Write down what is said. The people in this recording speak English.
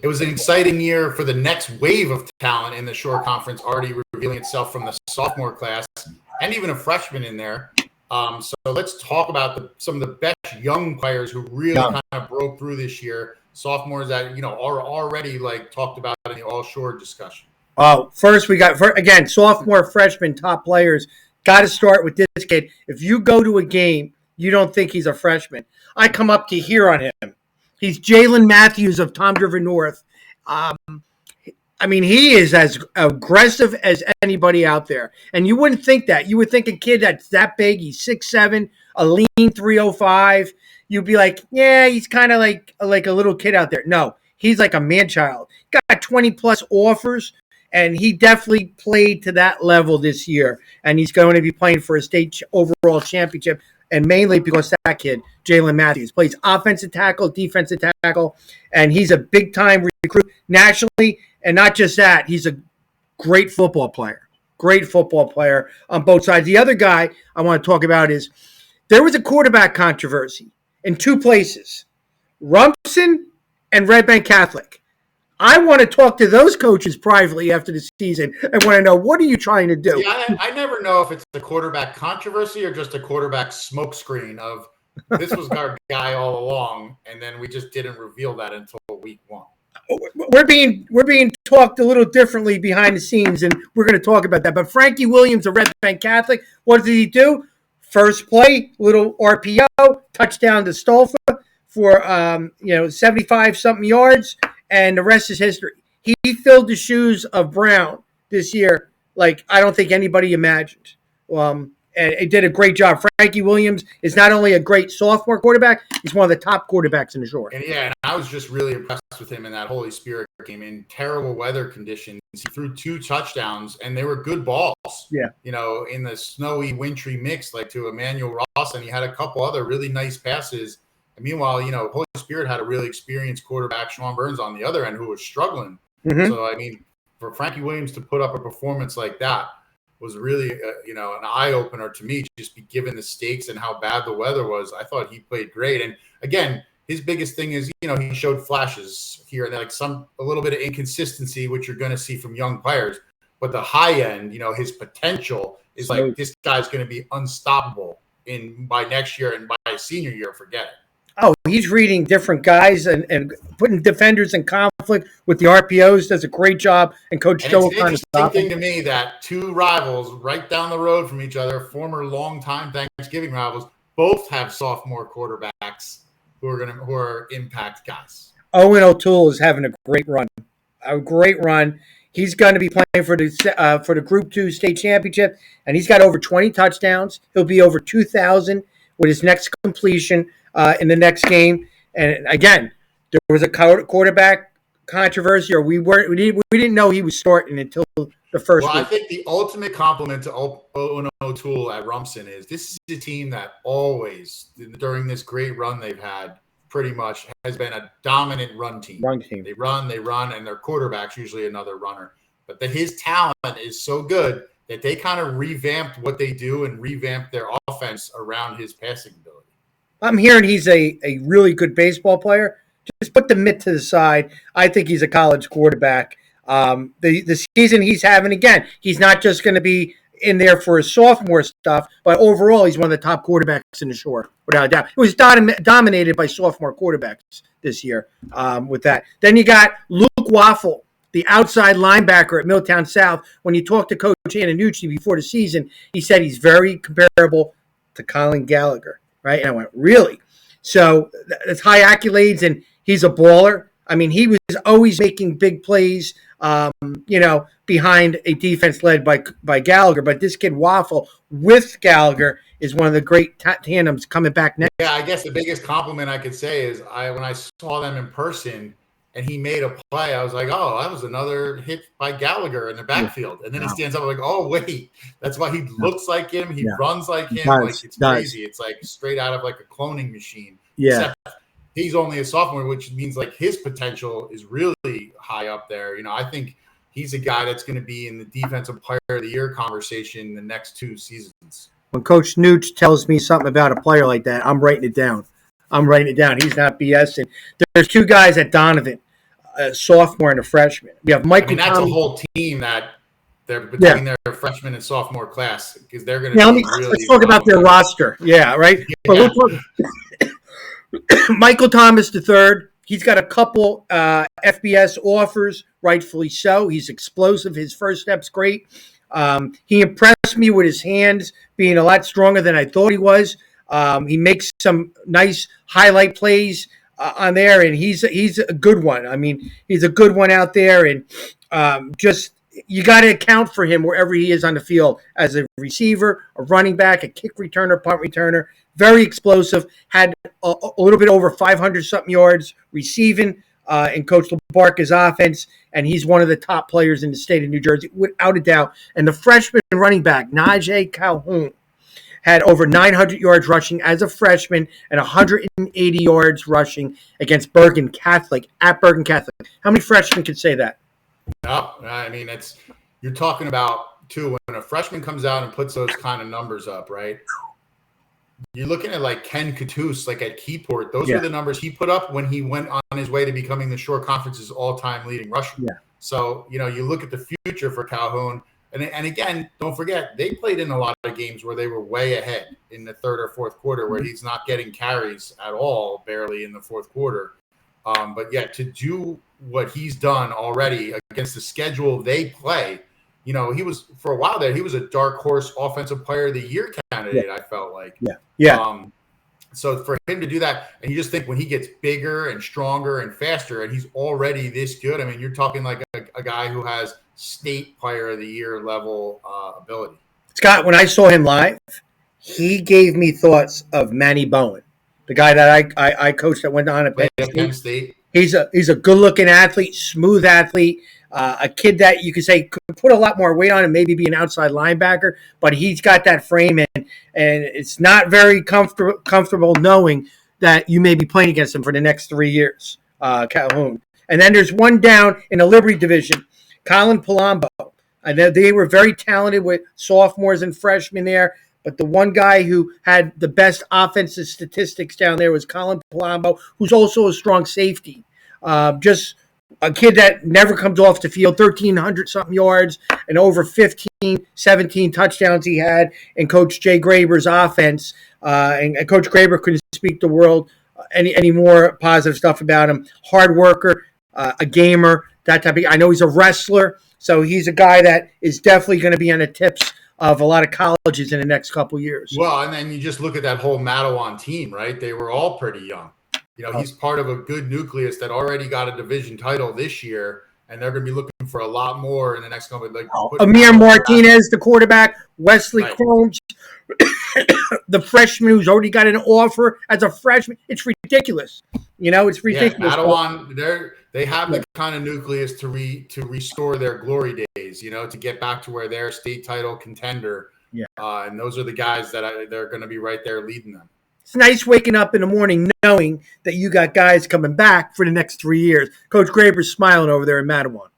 it was an exciting year for the next wave of talent in the Shore Conference, already revealing itself from the sophomore class and even a freshman in there. So let's talk about some of the best young players who really kind of broke through this year. Sophomores that are already talked about in the All Shore discussion. First we got again sophomore, freshman, top players. Got to start with this kid. If you go to a game, you don't think he's a freshman. I come up to hear on him. He's Jalen Matthews of Tom River North. He is as aggressive as anybody out there. And you wouldn't think that. You would think a kid that's that big, he's 6'7", a lean 305. You'd be like, yeah, he's kind of like a little kid out there. No, he's like a man-child. Got 20-plus offers, and he definitely played to that level this year. And he's going to be playing for a state overall championship, and mainly because that kid, Jalen Matthews, plays offensive tackle, defensive tackle, and he's a big-time recruit nationally. And not just that, he's a great football player. Great football player on both sides. The other guy I want to talk about is there was a quarterback controversy in two places, Rumson and Red Bank Catholic. I want to talk to those coaches privately after the season and want to know, what are you trying to do? Yeah, I never know if it's a quarterback controversy or just a quarterback smokescreen of this was our guy all along, and then we just didn't reveal that until week 1. We're being talked a little differently behind the scenes, and we're going to talk about that. But Frankie Williams of Red Bank Catholic, what did he do? First play, little RPO, touchdown to Stolfa for 75-something yards, and the rest is history. He filled the shoes of Brown this year like I don't think anybody imagined. And he did a great job. Frankie Williams is not only a great sophomore quarterback, he's one of the top quarterbacks in the Shore. And I was just really impressed with him in that Holy Spirit game in terrible weather conditions. He threw 2 touchdowns, and they were good balls. Yeah. In the snowy, wintry mix, like to Emmanuel Ross, and he had a couple other really nice passes. And meanwhile, Holy Spirit had a really experienced quarterback, Sean Burns, on the other end who was struggling. Mm-hmm. So, for Frankie Williams to put up a performance like that was really, an eye-opener to me, just be given the stakes and how bad the weather was. I thought he played great. And, again, his biggest thing is, he showed flashes here and there, a little bit of inconsistency, which you're going to see from young players. But the high end, his potential is this guy's going to be unstoppable by next year, and by his senior year, forget it. Oh, he's reading different guys and putting defenders in conflict with the RPOs. Does a great job. And Coach Joe. It's an interesting thing to me that 2 rivals right down the road from each other, former longtime Thanksgiving rivals, both have sophomore quarterbacks who are impact guys. Owen O'Toole is having a great run. He's going to be playing for the Group 2 state championship, and he's got over 20 touchdowns. He'll be over 2,000 with his next completion in the next game. And again, there was a quarterback controversy, or we didn't know he was starting until the first week. I think the ultimate compliment to Owen O'Toole at Rumson is this is a team that always, during this great run they've had, pretty much has been a dominant run team. They run, and their quarterback's usually another runner. But his talent is so good that they kind of revamped what they do and revamped their offense around his passing ability. I'm hearing he's a really good baseball player. Just put the mitt to the side. I think he's a college quarterback. The season he's having, again, he's not just going to be in there for his sophomore stuff, but overall he's one of the top quarterbacks in the Shore, without a doubt. It was dominated by sophomore quarterbacks this year with that. Then you got Luke Waffle, the outside linebacker at Milltown South. When you talked to Coach Antonucci before the season, he said he's very comparable to Colin Gallagher, right? And I went, really? So that's high accolades, and he's a baller. He was always making big plays, behind a defense led by Gallagher. But this kid Waffle with Gallagher is one of the great tandems coming back next. Yeah, I guess the biggest compliment I could say is when I saw them in person and he made a play, I was like, oh, that was another hit by Gallagher in the backfield. And then he stands up like, oh, wait, that's why he looks like him. He runs like him. It's crazy. It's like straight out of like a cloning machine. Yeah. Except he's only a sophomore, which means like his potential is really high up there. I think he's a guy that's going to be in the defensive player of the year conversation the next 2 seasons. When Coach Nooch tells me something about a player like that, I'm writing it down. He's not BSing. There's 2 guys at Donovan. a sophomore and a freshman. We have Michael. I mean, that's Thomas. a whole team that they're between Yeah. their freshman and sophomore class because they're going to Now be really. let's talk about their roster. Yeah, right. But Yeah. Michael Thomas III. He's got a couple FBS offers, rightfully so. He's explosive. His first step's great. He impressed me with his hands being a lot stronger than I thought he was. He makes some nice highlight plays on there, and he's a good one. I mean, he's a good one out there, and just you got to account for him wherever he is on the field as a receiver, a running back, a kick returner, punt returner. Very explosive. Had a little bit over 500-something yards receiving in Coach LaBarca's offense, and he's one of the top players in the state of New Jersey, without a doubt. And the freshman running back, Najee Calhoun, had over 900 yards rushing as a freshman and 180 yards rushing against Bergen Catholic, at Bergen Catholic. How many freshmen could say that? No, I mean, you're talking about, too, when a freshman comes out and puts those kind of numbers up, right? You're looking at like Ken Katoos, like at Keyport. Those were the numbers he put up when he went on his way to becoming the Shore Conference's all-time leading rusher. Yeah. So, you look at the future for Calhoun. And again, don't forget, they played in a lot of games where they were way ahead in the third or fourth quarter where he's not getting carries at all, barely in the fourth quarter. But yeah, to do what he's done already against the schedule they play, he was, for a while there, he was a dark horse offensive player of the year candidate, I felt like. Yeah. So for him to do that, and you just think when he gets bigger and stronger and faster, and he's already this good, I mean, you're talking like a guy who has state player of the year level ability. Scott, when I saw him live, he gave me thoughts of Manny Bowen, the guy that I coached that went on at Penn State. He's a good-looking athlete, smooth athlete, a kid that you could say could put a lot more weight on and maybe be an outside linebacker, but he's got that frame, and it's not very comfortable knowing that you may be playing against him for the next 3 years, Calhoun. And then there's one down in the Liberty division, Colin Palumbo. And they were very talented with sophomores and freshmen there. But the one guy who had the best offensive statistics down there was Colin Palumbo, who's also a strong safety. Just a kid that never comes off the field, 1,300-something yards and over 15, 17 touchdowns he had in Coach Jay Graber's offense. And Coach Graber couldn't speak the world any more positive stuff about him. Hard worker, a gamer, that type of. I know he's a wrestler, so he's a guy that is definitely going to be on the tips of a lot of colleges in the next couple years. Well, and then you just look at that whole Mattawan team, right? They were all pretty young. He's part of a good nucleus that already got a division title this year, and they're going to be looking for a lot more in the next couple. Amir Martinez, the quarterback, Wesley Cromes, the freshman who's already got an offer as a freshman. It's ridiculous. It's ridiculous. Yeah, Mattawan, they have the kind of nucleus to restore their glory days, to get back to where they're state title contender. Yeah. And those are the guys that they're going to be right there leading them. It's nice waking up in the morning knowing that you got guys coming back for the next 3 years. Coach Graber's smiling over there in Mattawan.